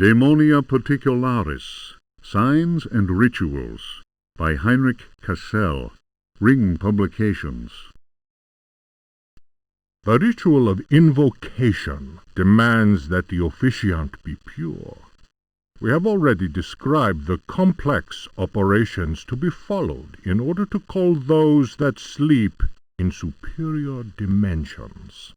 Daemonia Particularis, Signs and Rituals, by Heinrich Cassel, Ring Publications. The ritual of invocation demands that the officiant be pure. We have already described the complex operations to be followed in order to call those that sleep in superior dimensions.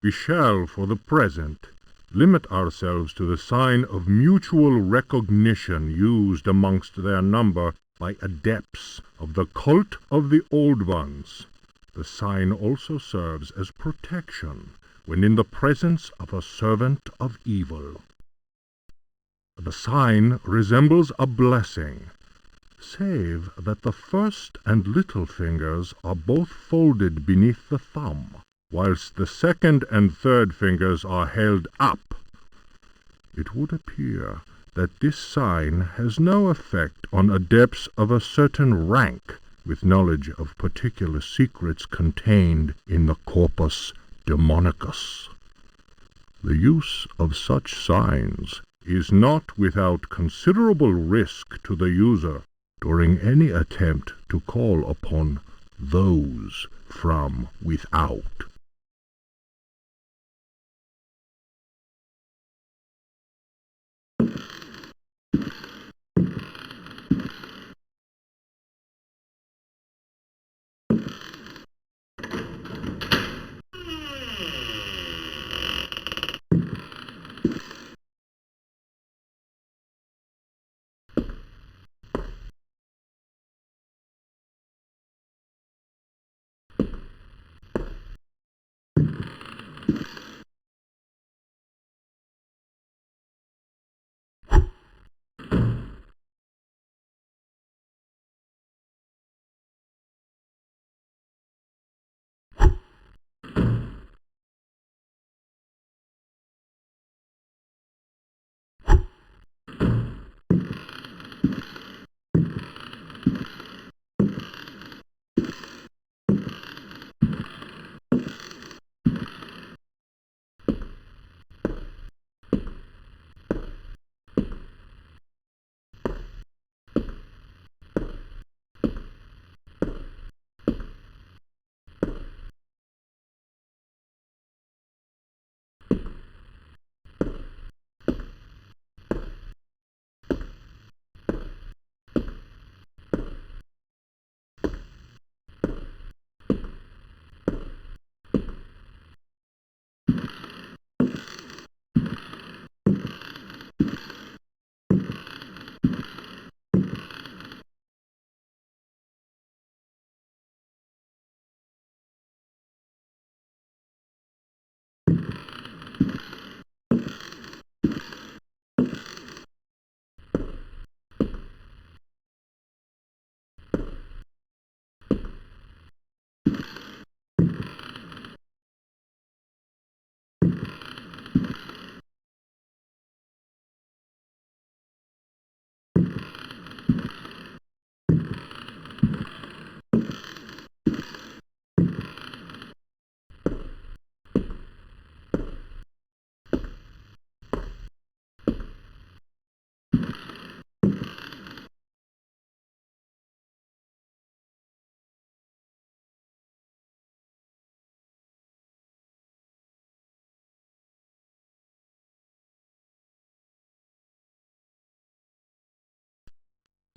We shall, for the present, limit ourselves to the sign of mutual recognition used amongst their number by adepts of the cult of the Old Ones. The sign also serves as protection when in the presence of a servant of evil. The sign resembles a blessing, save that the first and little fingers are both folded beneath the thumb, whilst the second and third fingers are held up. It would appear that this sign has no effect on adepts of a certain rank, with knowledge of particular secrets contained in the corpus demonicus. The use of such signs is not without considerable risk to the user during any attempt to call upon those from without.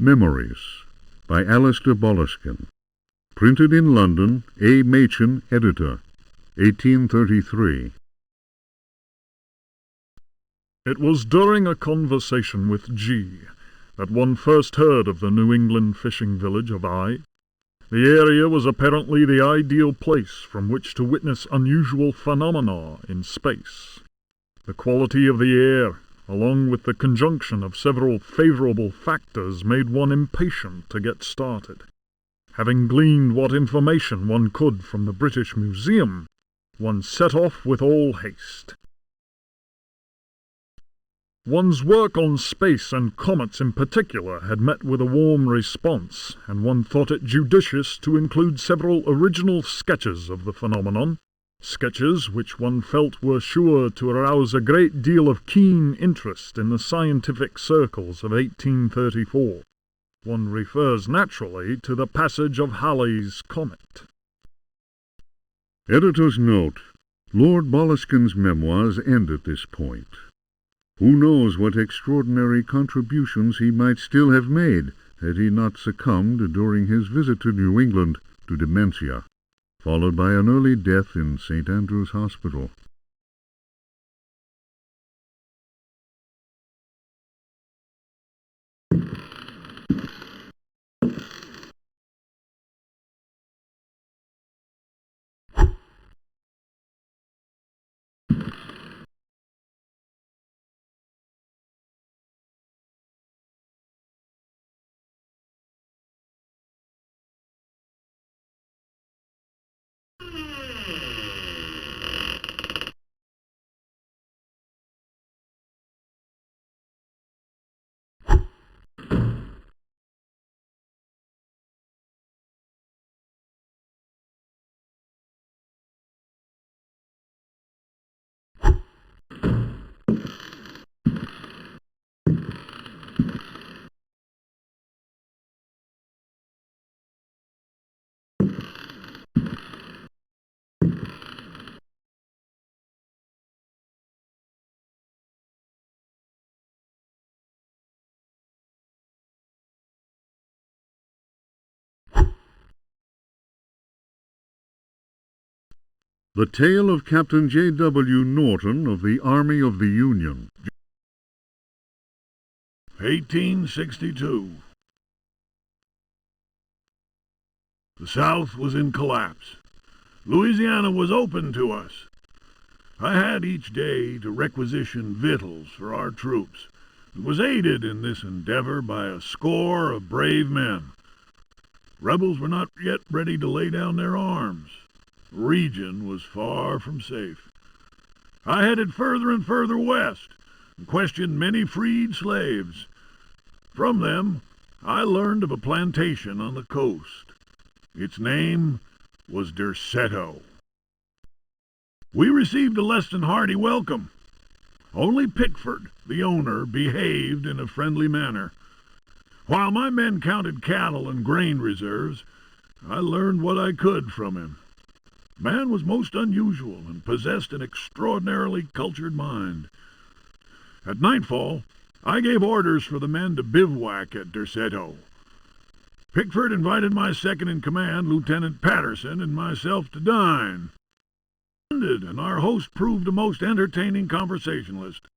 Memories, by Alistair Boleskine, Printed in London, A. Machin, editor, 1833. It was during a conversation with G that one first heard of the New England fishing village of I. The area was apparently the ideal place from which to witness unusual phenomena in space. The quality of the air, along with the conjunction of several favorable factors, made one impatient to get started. Having gleaned what information one could from the British Museum, one set off with all haste. One's work on space and comets in particular had met with a warm response, and one thought it judicious to include several original sketches of the phenomenon, sketches which one felt were sure to arouse a great deal of keen interest in the scientific circles of 1834. One refers naturally to the passage of Halley's comet. Editor's note: Lord Boleskin's memoirs end at this point. Who knows what extraordinary contributions he might still have made had he not succumbed during his visit to New England to dementia, followed by an early death in St. Andrew's Hospital. The Tale of Captain J. W. Norton of the Army of the Union. 1862. The South was in collapse. Louisiana was open to us. I had each day to requisition victuals for our troops, and was aided in this endeavor by a score of brave men. Rebels were not yet ready to lay down their arms. The region was far from safe. I headed further and further west, and questioned many freed slaves. From them, I learned of a plantation on the coast. Its name was Derceto. We received a less than hearty welcome. Only Pickford, the owner, behaved in a friendly manner. While my men counted cattle and grain reserves, I learned what I could from him. Man was most unusual and possessed an extraordinarily cultured mind. At nightfall, I gave orders for the men to bivouac at Derceto. Pickford invited my second-in-command, Lieutenant Patterson, and myself to dine. And our host proved a most entertaining conversationalist.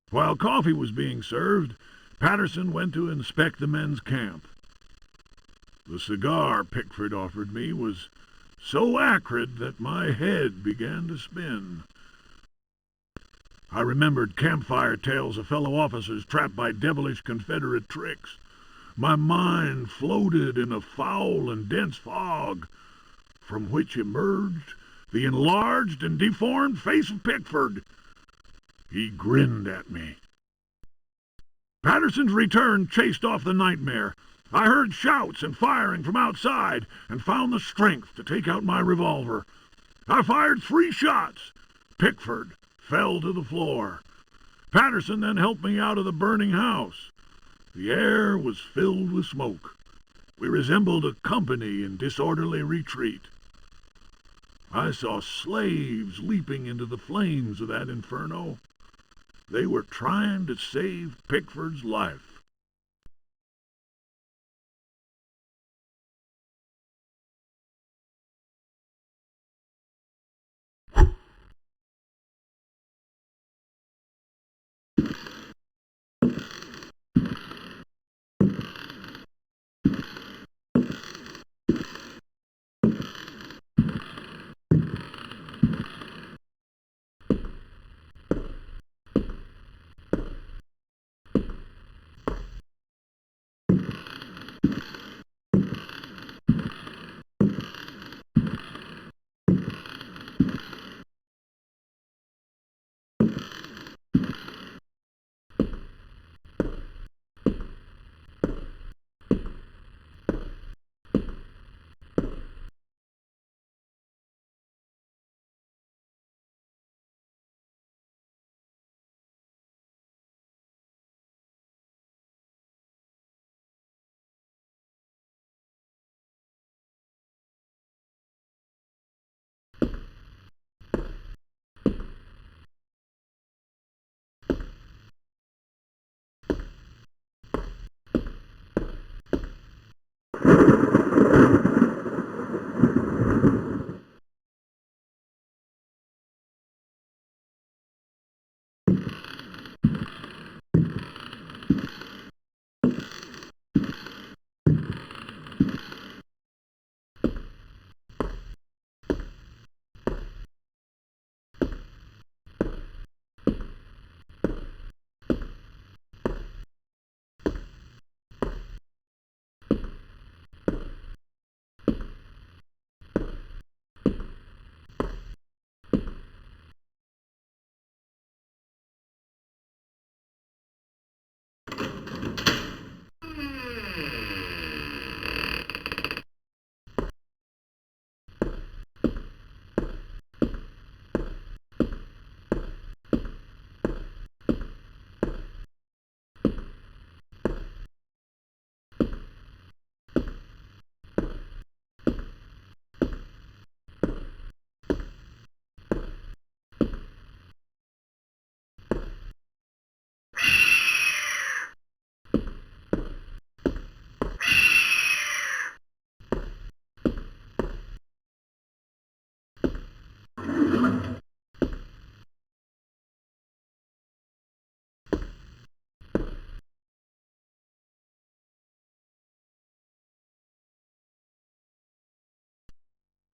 While coffee was being served, Patterson went to inspect the men's camp. The cigar Pickford offered me was so acrid that my head began to spin. I remembered campfire tales of fellow officers trapped by devilish Confederate tricks. My mind floated in a foul and dense fog, from which emerged the enlarged and deformed face of Pickford. He grinned at me. Patterson's return chased off the nightmare. I heard shouts and firing from outside, and found the strength to take out my revolver. I fired 3 shots. Pickford fell to the floor. Patterson then helped me out of the burning house. The air was filled with smoke. We resembled a company in disorderly retreat. I saw slaves leaping into the flames of that inferno. They were trying to save Pickford's life.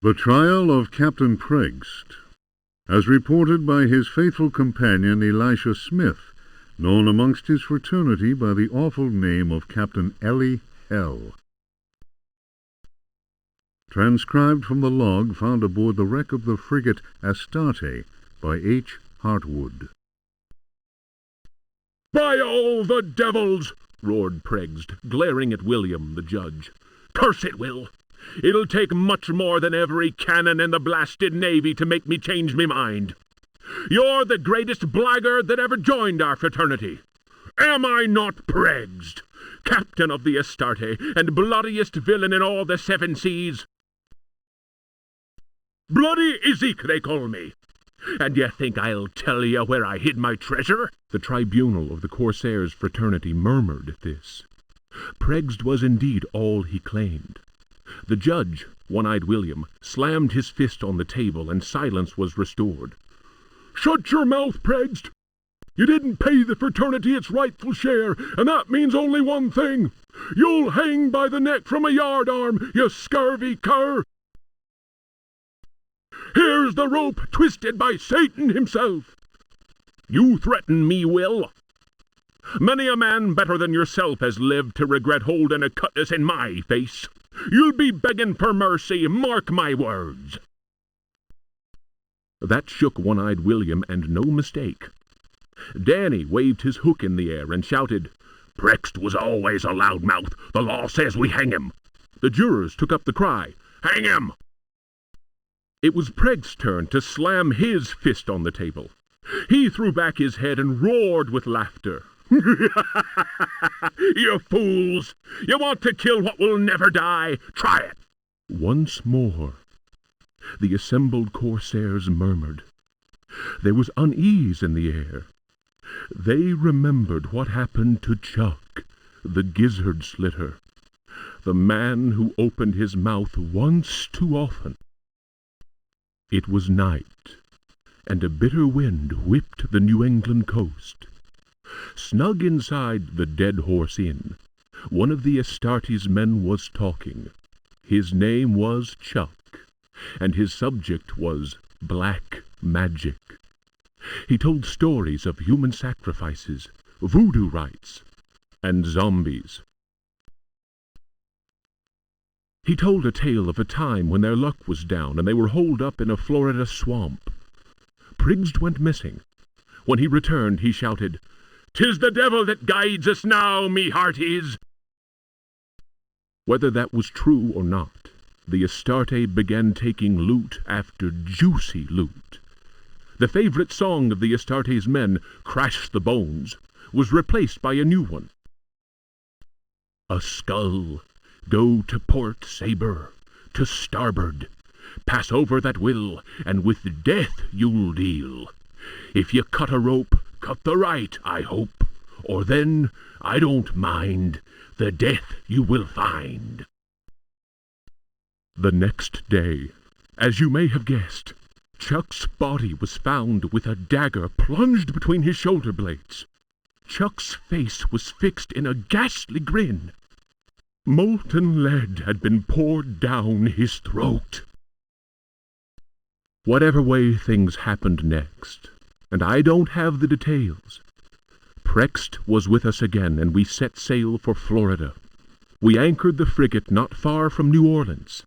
The trial of Captain Preggst. As reported by his faithful companion Elisha Smith, known amongst his fraternity by the awful name of Captain Ellie Hell. Transcribed from the log found aboard the wreck of the frigate Astarte by H. Hartwood. "By all the devils!" roared Preggst, glaring at William, the judge. "Curse it, Will! It'll take much more than every cannon in the blasted navy to make me change me mind. You're the greatest blackguard that ever joined our fraternity. Am I not Preggst, captain of the Astarte, and bloodiest villain in all the 7 seas? Bloody Ezek, they call me. And you think I'll tell you where I hid my treasure?" The tribunal of the Corsairs' fraternity murmured at this. Preggst was indeed all he claimed. The judge, One-Eyed William, slammed his fist on the table, and silence was restored. "Shut your mouth, Preggst! You didn't pay the fraternity its rightful share, and that means only one thing. You'll hang by the neck from a yardarm, you scurvy cur! Here's the rope twisted by Satan himself." "You threaten me, Will? Many a man better than yourself has lived to regret holding a cutlass in my face. You'll be begging for mercy, mark my words." That shook One-Eyed William, and no mistake. Danny waved his hook in the air and shouted, "Preggst was always a loudmouth. The law says we hang him." The jurors took up the cry, "Hang him!" It was Preggst's turn to slam his fist on the table. He threw back his head and roared with laughter. "You fools! You want to kill what will never die? Try it!" Once more, the assembled Corsairs murmured. There was unease in the air. They remembered what happened to Chuck, the gizzard slitter, the man who opened his mouth once too often. It was night, and a bitter wind whipped the New England coast. Snug inside the Dead Horse Inn, one of the Astarte's men was talking. His name was Chuck, and his subject was black magic. He told stories of human sacrifices, voodoo rites, and zombies. He told a tale of a time when their luck was down and they were holed up in a Florida swamp. Preggst went missing. When he returned, he shouted, "'Tis the devil that guides us now, me hearties!" Whether that was true or not, the Astarte began taking loot after juicy loot. The favorite song of the Astarte's men, "Crash the Bones," was replaced by a new one. "A skull, go to port sabre, to starboard, pass over that will, and with death you'll deal. If you cut a rope, cut the right, I hope, or then, I don't mind, the death you will find." The next day, as you may have guessed, Chuck's body was found with a dagger plunged between his shoulder blades. Chuck's face was fixed in a ghastly grin. Molten lead had been poured down his throat. Whatever way things happened next, and I don't have the details, Preggst was with us again, and we set sail for Florida. We anchored the frigate not far from New Orleans.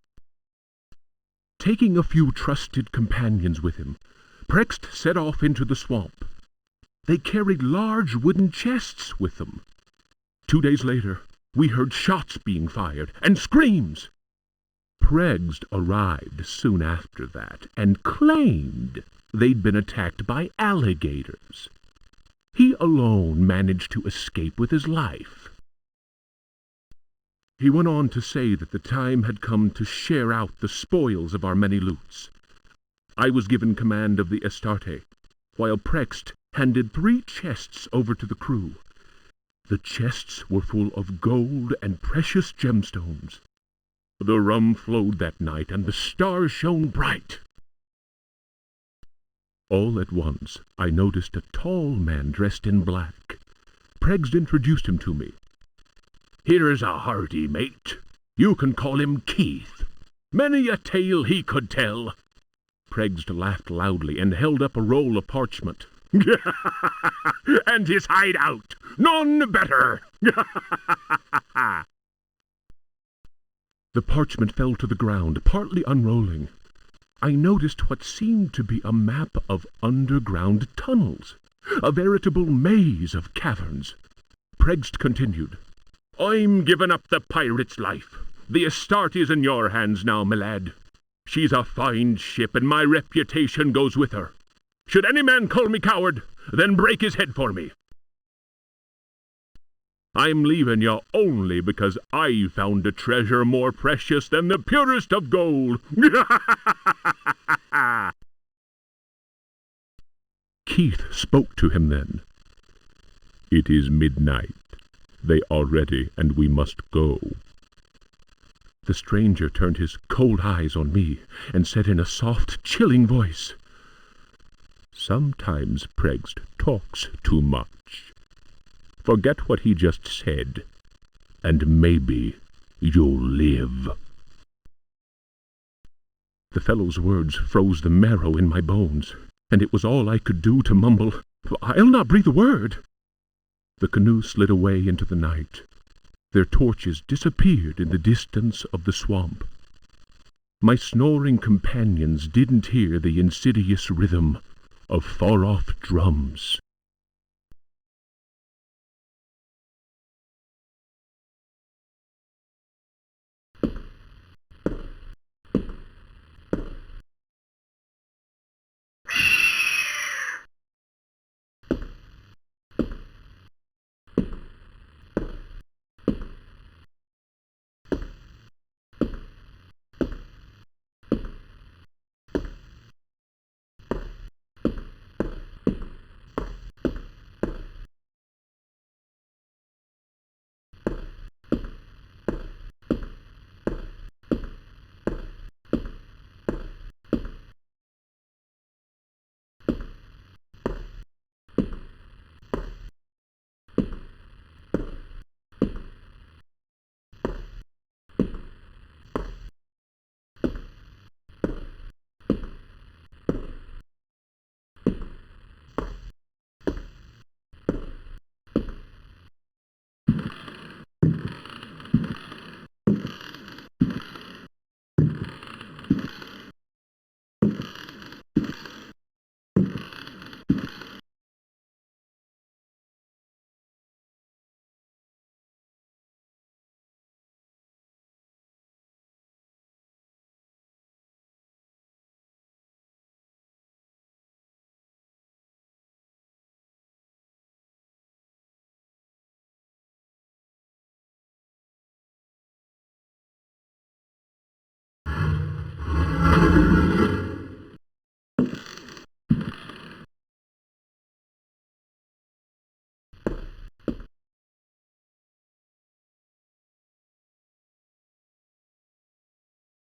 Taking a few trusted companions with him, Preggst set off into the swamp. They carried large wooden chests with them. 2 days later, we heard shots being fired and screams. Preggst arrived soon after that and claimed they'd been attacked by alligators. He alone managed to escape with his life. He went on to say that the time had come to share out the spoils of our many loots. I was given command of the Astarte, while Preggst handed 3 chests over to the crew. The chests were full of gold and precious gemstones. The rum flowed that night, and the stars shone bright. All at once, I noticed a tall man dressed in black. Preggst introduced him to me. "Here's a hearty mate. You can call him Keith. Many a tale he could tell." Pregged laughed loudly and held up a roll of parchment. "And his hideout, none better." The parchment fell to the ground, partly unrolling. I noticed what seemed to be a map of underground tunnels, a veritable maze of caverns. Pregged continued, "I'm giving up the pirate's life. The Astarte is in your hands now, my lad. She's a fine ship, and my reputation goes with her. Should any man call me coward, then break his head for me. I'm leaving you only because I found a treasure more precious than the purest of gold." Keith spoke to him then. "It is midnight. They are ready, and we must go." The stranger turned his cold eyes on me and said in a soft, chilling voice, "Sometimes Pregged talks too much. Forget what he just said, and maybe you'll live." The fellow's words froze the marrow in my bones, and it was all I could do to mumble, "I'll not breathe a word." The canoe slid away into the night. Their torches disappeared in the distance of the swamp. My snoring companions didn't hear the insidious rhythm of far-off drums.